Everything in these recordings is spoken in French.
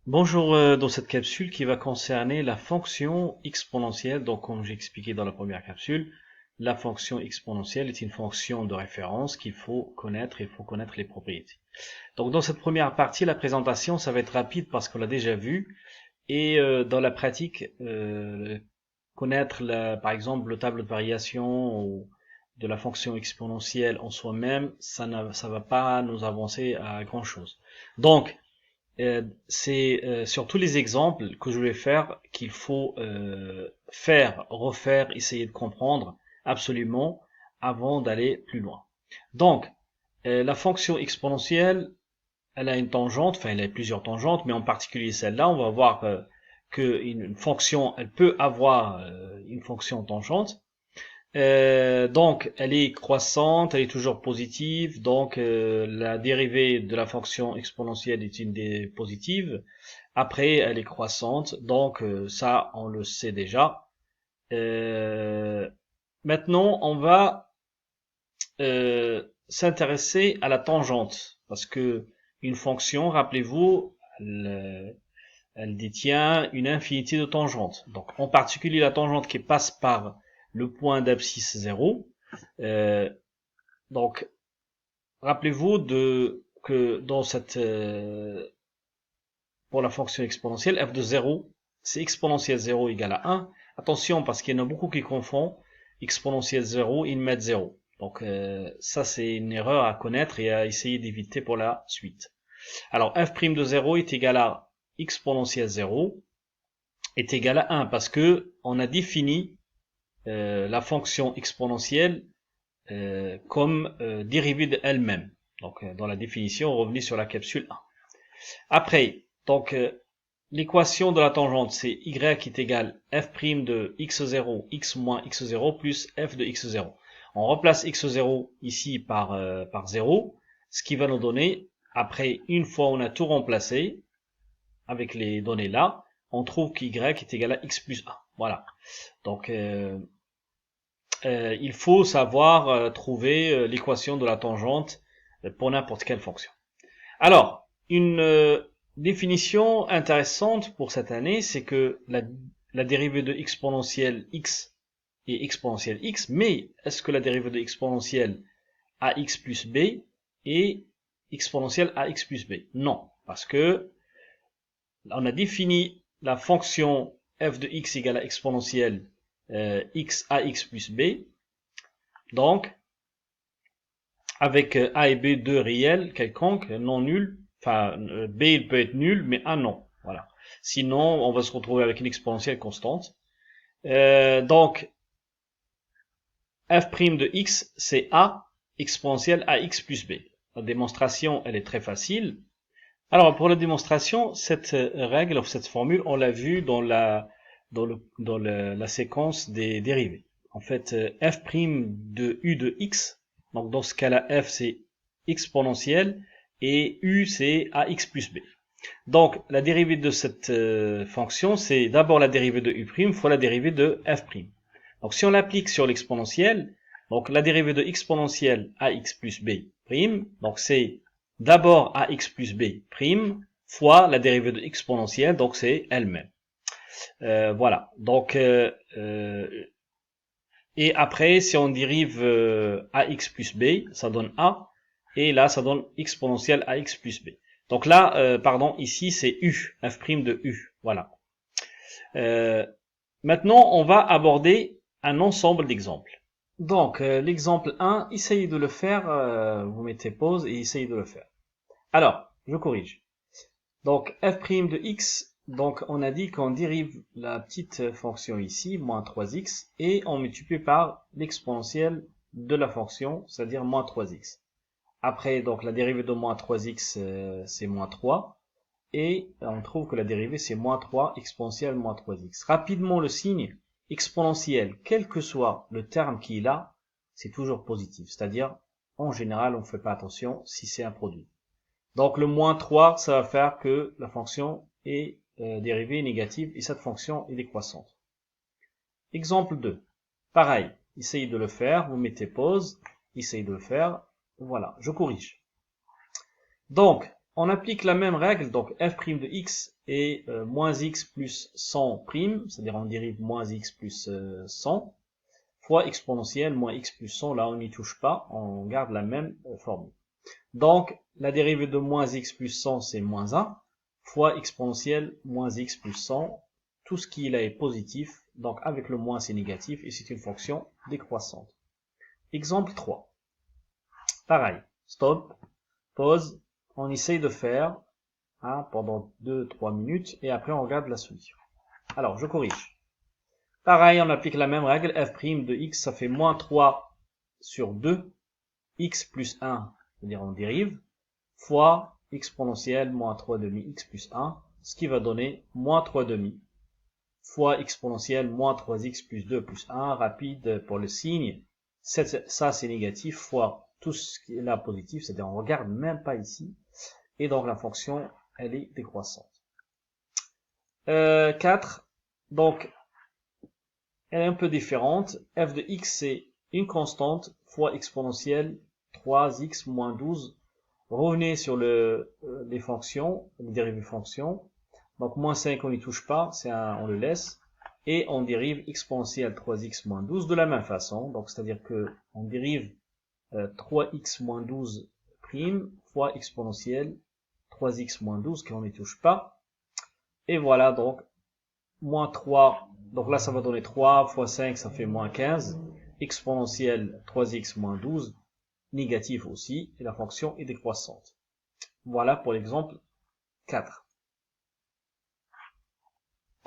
Bonjour, dans cette capsule qui va concerner la fonction exponentielle. Donc, comme j'ai expliqué dans la première capsule, la fonction exponentielle est une fonction de référence qu'il faut connaître et il faut connaître les propriétés. Donc, dans cette première partie, la présentation, ça va être rapide parce qu'on l'a déjà vu. Et dans la pratique, connaître, par exemple, le tableau de variation ou de la fonction exponentielle en soi-même, ça va pas nous avancer à grand-chose. Donc, c'est sur tous les exemples que je vais faire qu'il faut faire, refaire, essayer de comprendre absolument avant d'aller plus loin. Donc, la fonction exponentielle, elle a une tangente, enfin elle a plusieurs tangentes, mais en particulier celle-là, on va voir qu'une fonction, elle peut avoir une fonction tangente. Donc, elle est croissante, elle est toujours positive, donc la dérivée de la fonction exponentielle est une des positives. Après, elle est croissante, donc ça, on le sait déjà. Euh, Maintenant, on va s'intéresser à la tangente, parce que une fonction, rappelez-vous, elle détient une infinité de tangentes. Donc, en particulier la tangente qui passe par le point d'abscisse 0. Euh, donc, rappelez-vous que dans cette pour la fonction exponentielle, f de 0, c'est exponentielle 0 égale à 1. Attention, parce qu'il y en a beaucoup qui confondent exponentielle 0, ils mettent 0. Donc, ça, c'est une erreur à connaître et à essayer d'éviter pour la suite. Alors, f' de 0 est égal à exponentielle 0 est égal à 1 parce que on a défini la fonction exponentielle comme dérivée d'elle-même. Donc, dans la définition, revenez sur la capsule 1. Après, donc, l'équation de la tangente, c'est y est égal f' de x0, x moins x0 plus f de x0. On remplace x0 ici par 0, ce qui va nous donner, après, une fois on a tout remplacé, avec les données là, on trouve qu'y est égal à x plus 1. Voilà. Donc, il faut savoir trouver l'équation de la tangente pour n'importe quelle fonction. Alors, une définition intéressante pour cette année, c'est que la dérivée de exponentielle x est exponentielle x, mais est-ce que la dérivée de exponentielle ax plus b est exponentielle ax plus b? Non, parce que on a défini la fonction f de x égale à exponentielle x ax plus b, donc avec a et b deux réels quelconques, non nuls, enfin b il peut être nul, mais a non. Voilà. Sinon, on va se retrouver avec une exponentielle constante. Donc, f' de x, c'est a exponentielle ax plus b. La démonstration, elle est très facile. Alors, pour la démonstration, cette règle, cette formule, on l'a vue dans la séquence des dérivées. En fait, f' de u de x, donc dans ce cas-là, f c'est exponentielle et u c'est ax plus b. Donc, la dérivée de cette fonction, c'est d'abord la dérivée de u' fois la dérivée de f'. Donc, si on l'applique sur l'exponentielle, donc la dérivée de exponentielle ax plus b', donc c'est d'abord ax plus b' fois la dérivée de exponentielle, donc c'est elle-même. Voilà. Donc, et après, si on dérive ax plus b, ça donne a, et là, ça donne exponentielle ax plus b. Donc là, pardon, ici, c'est u, f' de u. Voilà. Euh, Maintenant, on va aborder un ensemble d'exemples. Donc, l'exemple 1, essayez de le faire, vous mettez pause et essayez de le faire. Alors, je corrige. Donc, f' de x, donc on a dit qu'on dérive la petite fonction ici, moins 3x, et on multiplie par l'exponentielle de la fonction, c'est-à-dire moins 3x. Après, donc la dérivée de moins 3x, c'est moins 3, et on trouve que la dérivée, c'est moins 3 exponentielle moins 3x. Rapidement, le signe exponentiel, quel que soit le terme qu'il a, c'est toujours positif, c'est-à-dire, en général, on ne fait pas attention si c'est un produit. Donc le moins 3, ça va faire que la fonction est dérivée négative et cette fonction est décroissante. Exemple 2. Pareil, essayez de le faire, vous mettez pause, essayez de le faire, voilà, je corrige. Donc, on applique la même règle, donc f' de x est moins x plus 100', c'est-à-dire on dérive moins x plus 100, fois exponentielle moins x plus 100, là on n'y touche pas, on garde la même formule. Donc, la dérivée de moins x plus 100, c'est moins 1, fois exponentielle moins x plus 100, tout ce qui là est positif, donc avec le moins c'est négatif, et c'est une fonction décroissante. Exemple 3. Pareil, stop, pause, on essaye de faire pendant 2-3 minutes, et après on regarde la solution. Alors, je corrige. Pareil, on applique la même règle, f' de x, ça fait moins 3 sur 2, x plus 1, c'est-à-dire on dérive, fois exponentielle moins 3 demi x plus 1, ce qui va donner moins 3 demi, fois exponentielle moins 3x plus 2 plus 1, rapide pour le signe, ça c'est négatif, fois tout ce qui est là positif, c'est-à-dire on regarde même pas ici, et donc la fonction, elle est décroissante. 4, donc, elle est un peu différente, f de x c'est une constante, fois exponentielle 3x moins 12, revenez sur les fonctions, les dérivées fonctions, donc moins 5 on n'y touche pas, on le laisse, et on dérive exponentielle 3x moins 12 de la même façon, donc c'est-à-dire que on dérive 3x moins 12' fois exponentielle 3x moins 12 qu'on n'y touche pas, et voilà donc moins 3, donc là ça va donner 3 fois 5 ça fait moins 15, exponentielle 3x moins 12, négatif aussi, et la fonction est décroissante. Voilà pour l'exemple 4.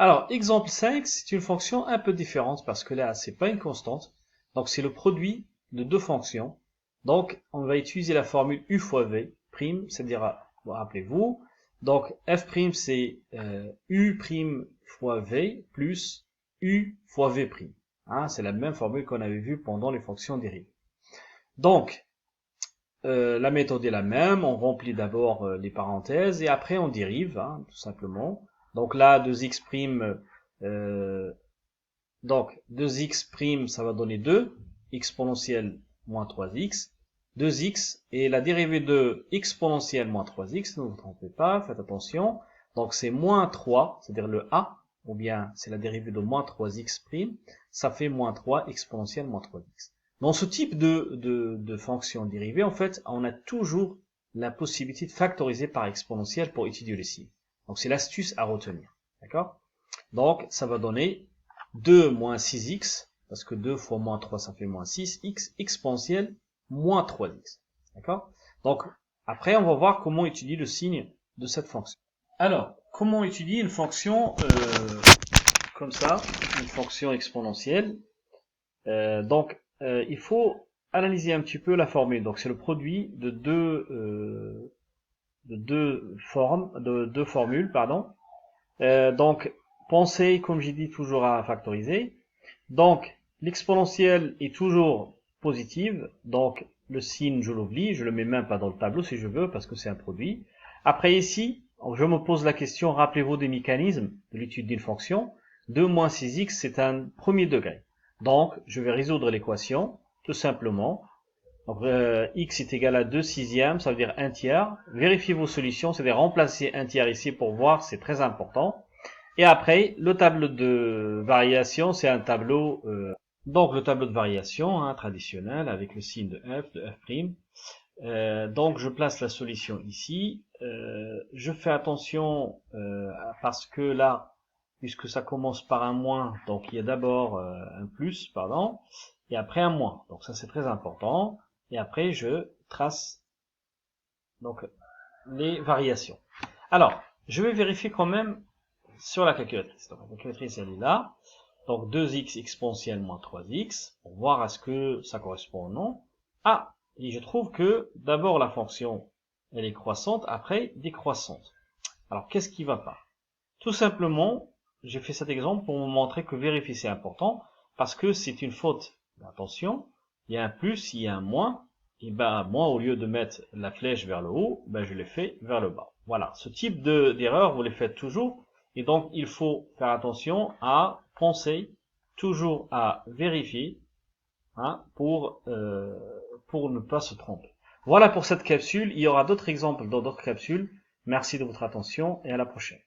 Alors, exemple 5, c'est une fonction un peu différente parce que là, c'est pas une constante. Donc, c'est le produit de deux fonctions. Donc, on va utiliser la formule u fois v', c'est-à-dire, rappelez-vous, donc f' c'est u' fois v plus u fois v'. C'est la même formule qu'on avait vue pendant les fonctions dérivées. Donc, la méthode est la même, on remplit d'abord les parenthèses et après on dérive, tout simplement. Donc là, 2x', donc 2x', ça va donner 2, exponentielle moins 3x, 2x, et la dérivée de exponentielle moins 3x, ne vous trompez pas, faites attention, donc c'est moins 3, c'est-à-dire le a, ou bien c'est la dérivée de moins 3x', ça fait moins 3 exponentielle moins 3x. Dans ce type de fonction dérivée, en fait, on a toujours la possibilité de factoriser par exponentielle pour étudier les signes. Donc c'est l'astuce à retenir. D'accord? Donc ça va donner 2 moins 6x, parce que 2 fois moins 3 ça fait moins 6, x exponentielle moins 3x. D'accord? Donc après on va voir comment étudier le signe de cette fonction. Alors, comment étudier une fonction comme ça, une fonction exponentielle? Il faut analyser un petit peu la formule. Donc c'est le produit de deux formules, pardon. Donc pensez, comme j'ai dit, toujours à factoriser. Donc l'exponentielle est toujours positive, donc le signe je l'oublie, je le mets même pas dans le tableau si je veux parce que c'est un produit. Après ici, je me pose la question, rappelez-vous des mécanismes de l'étude d'une fonction. 2 moins 6x c'est un premier degré. Donc, je vais résoudre l'équation, tout simplement. Donc, x est égal à 2 sixièmes, ça veut dire 1 tiers. Vérifiez vos solutions, c'est-à-dire remplacer 1 tiers ici pour voir, c'est très important. Et après, le tableau de variation, c'est un tableau, donc le tableau de variation traditionnel avec le signe de f'. Donc, je place la solution ici. Je fais attention parce que là, puisque ça commence par un moins, donc il y a d'abord un plus, pardon, et après un moins. Donc ça c'est très important. Et après je trace donc les variations. Alors, je vais vérifier quand même sur la calculatrice. Donc la calculatrice elle est là. Donc 2x exponentielle moins 3x, pour voir à ce que ça correspond ou non. Et je trouve que d'abord la fonction elle est croissante, après décroissante. Alors qu'est-ce qui va pas? Tout simplement, j'ai fait cet exemple pour vous montrer que vérifier c'est important, parce que c'est une faute. Attention, il y a un plus, il y a un moins, et moi au lieu de mettre la flèche vers le haut, je l'ai fait vers le bas. Voilà, ce type d'erreur, vous les faites toujours, et donc il faut faire attention à penser toujours à vérifier pour ne pas se tromper. Voilà pour cette capsule, il y aura d'autres exemples dans d'autres capsules. Merci de votre attention et à la prochaine.